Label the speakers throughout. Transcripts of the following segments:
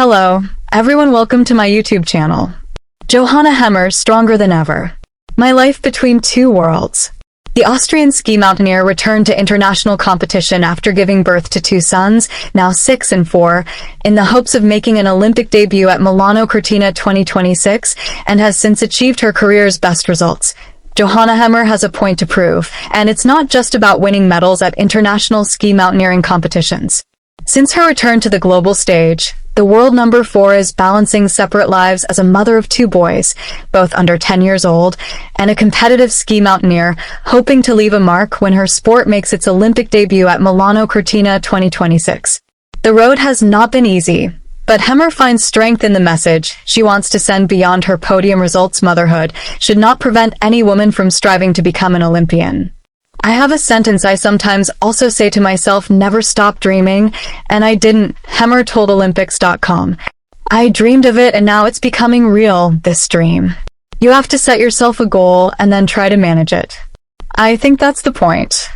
Speaker 1: Hello, everyone, welcome to my YouTube channel. Johanna Hiemer, stronger than ever. My life between two worlds. The Austrian ski mountaineer returned to international competition after giving birth to two sons, now 6 and 4, in the hopes of making an Olympic debut at Milano Cortina 2026, and has since achieved her career's best results. Johanna Hiemer has a point to prove, and it's not just about winning medals at international ski mountaineering competitions. Since her return to the global stage, the world number 4 is balancing separate lives as a mother of 2 boys, both under 10 years old, and a competitive ski mountaineer, hoping to leave a mark when her sport makes its Olympic debut at Milano Cortina 2026. The road has not been easy, but Hiemer finds strength in the message she wants to send beyond her podium results. Motherhood should not prevent any woman from striving to become an Olympian. I have a sentence I sometimes also say to myself: never stop dreaming, and I didn't, Hiemer told Olympics.com. I dreamed of it and now it's becoming real, this dream. You have to set yourself a goal and then try to manage it. I think that's the point.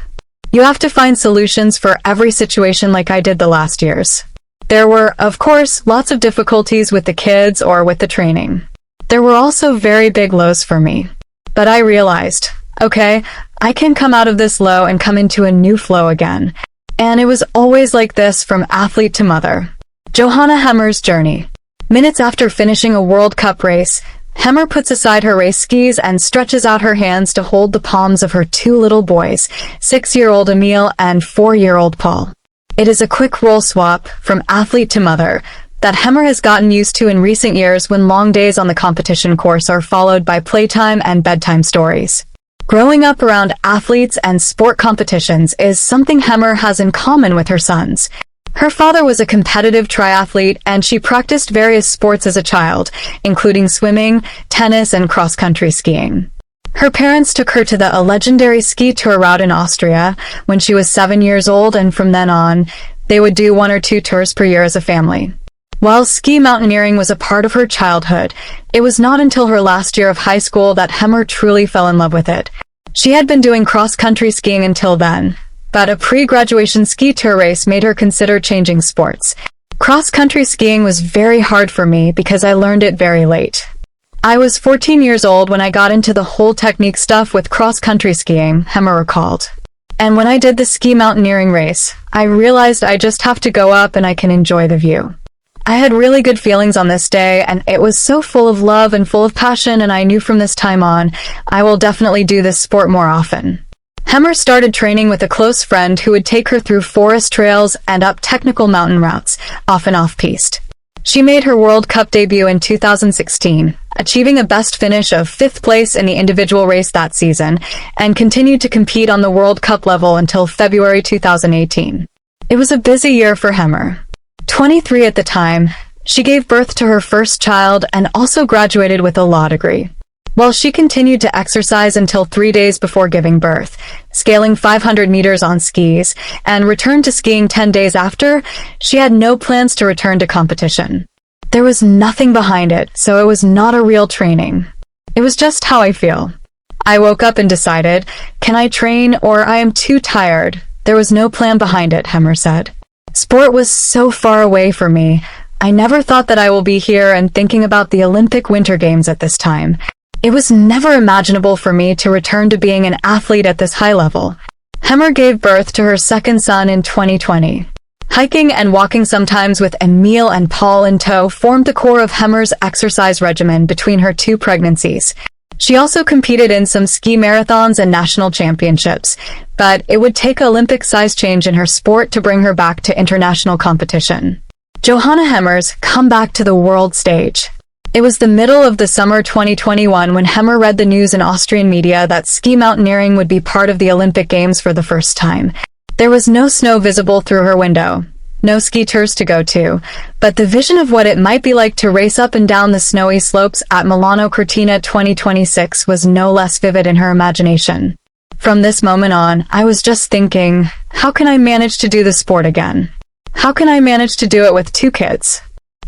Speaker 1: You have to find solutions for every situation like I did the last years. There were, of course, lots of difficulties with the kids or with the training. There were also very big lows for me. But I realized, okay, I can come out of this low and come into a new flow again. And it was always like this from athlete to mother. Johanna Hiemer's journey. Minutes after finishing a World Cup race, Hiemer puts aside her race skis and stretches out her hands to hold the palms of her 2 little boys, 6-year-old Emil and 4-year-old Paul. It is a quick role swap from athlete to mother that Hiemer has gotten used to in recent years, when long days on the competition course are followed by playtime and bedtime stories. Growing up around athletes and sport competitions is something Hiemer has in common with her sons. Her father was a competitive triathlete, and she practiced various sports as a child, including swimming, tennis, and cross-country skiing. Her parents took her to the legendary ski tour route in Austria when she was 7 years old, and from then on, they would do 1 or 2 tours per year as a family. While ski mountaineering was a part of her childhood, it was not until her last year of high school that Hiemer truly fell in love with it. She had been doing cross-country skiing until then, but a pre-graduation ski tour race made her consider changing sports. Cross-country skiing was very hard for me because I learned it very late. I was 14 years old when I got into the whole technique stuff with cross-country skiing, Hiemer recalled. And when I did the ski mountaineering race, I realized I just have to go up and I can enjoy the view. I had really good feelings on this day, and it was so full of love and full of passion, and I knew from this time on, I will definitely do this sport more often. Hiemer started training with a close friend who would take her through forest trails and up technical mountain routes, often off-piste. She made her World Cup debut in 2016, achieving a best finish of 5th place in the individual race that season, and continued to compete on the World Cup level until February 2018. It was a busy year for Hiemer. 23 at the time, she gave birth to her first child and also graduated with a law degree. While she continued to exercise until 3 days before giving birth, scaling 500 meters on skis, and returned to skiing 10 days after, she had no plans to return to competition. There was nothing behind it, so it was not a real training. It was just how I feel. I woke up and decided, can I train, or I am too tired? There was no plan behind it, Hiemer said. Sport was so far away for me. I never thought that I will be here and thinking about the Olympic Winter Games at this time. It was never imaginable for me to return to being an athlete at this high level. Hiemer gave birth to her second son in 2020. Hiking and walking, sometimes with Emil and Paul in tow, formed the core of Hiemer's exercise regimen between her 2 pregnancies. She also competed in some ski marathons and national championships, but it would take an Olympic-size change in her sport to bring her back to international competition. Johanna Hiemer's comeback to the world stage. It was the middle of the summer 2021 when Hiemer read the news in Austrian media that ski mountaineering would be part of the Olympic Games for the first time. There was no snow visible through her window, no ski tours to go to, but the vision of what it might be like to race up and down the snowy slopes at Milano Cortina 2026 was no less vivid in her imagination. From this moment on, I was just thinking, how can I manage to do the sport again? How can I manage to do it with 2 kids?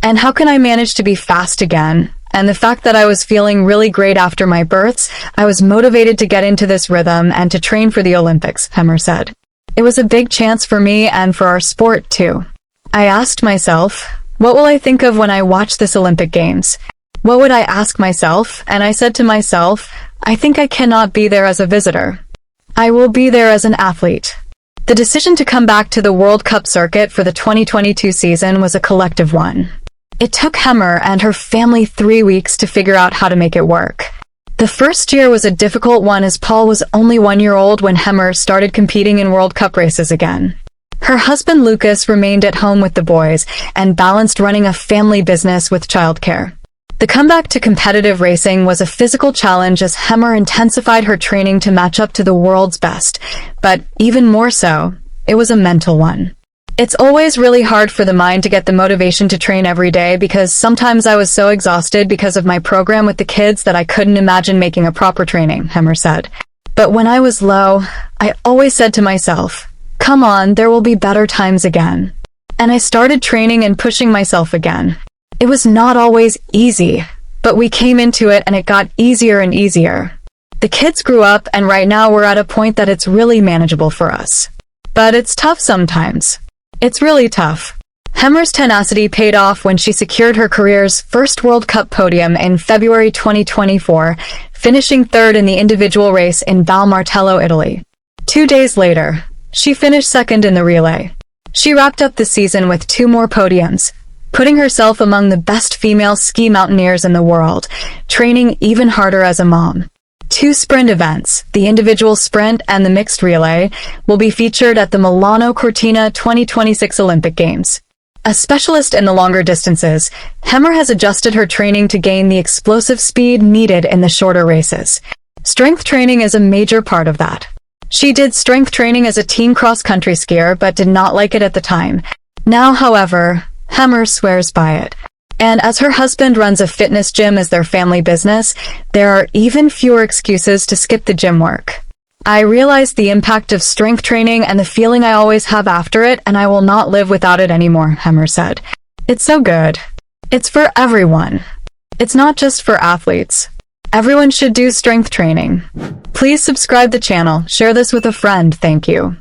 Speaker 1: And how can I manage to be fast again? And the fact that I was feeling really great after my births, I was motivated to get into this rhythm and to train for the Olympics, Hiemer said. It was a big chance for me and for our sport too. I asked myself, What will I think of when I watch this Olympic Games? What would I ask myself? And I said to myself, I think I cannot be there as a visitor. I will be there as an athlete. The decision to come back to the World Cup circuit for the 2022 season was a collective one. It took Hiemer and her family 3 weeks to figure out how to make it work. The first year was a difficult one as Paul was only 1 year old when Hiemer started competing in World Cup races again. Her husband Lucas remained at home with the boys and balanced running a family business with childcare. The comeback to competitive racing was a physical challenge as Hiemer intensified her training to match up to the world's best, but even more so, it was a mental one. It's always really hard for the mind to get the motivation to train every day because sometimes I was so exhausted because of my program with the kids that I couldn't imagine making a proper training, Hiemer said. But when I was low, I always said to myself, come on, there will be better times again. And I started training and pushing myself again. It was not always easy, but we came into it and it got easier and easier. The kids grew up and right now we're at a point that it's really manageable for us. But it's tough sometimes. It's really tough. Hiemer's tenacity paid off when she secured her career's first World Cup podium in February 2024, finishing third in the individual race in Val Martello, Italy. 2 days later, she finished second in the relay. She wrapped up the season with 2 more podiums, putting herself among the best female ski mountaineers in the world, training even harder as a mom. 2 sprint events, the individual sprint and the mixed relay, will be featured at the Milano Cortina 2026 Olympic Games. A specialist in the longer distances, Hiemer has adjusted her training to gain the explosive speed needed in the shorter races. Strength training is a major part of that. She did strength training as a teen cross-country skier but did not like it at the time. Now, however, Hiemer swears by it. And as her husband runs a fitness gym as their family business, there are even fewer excuses to skip the gym work. I realized the impact of strength training and the feeling I always have after it, and I will not live without it anymore, Hiemer said. It's so good. It's for everyone. It's not just for athletes. Everyone should do strength training. Please subscribe the channel, share this with a friend, thank you.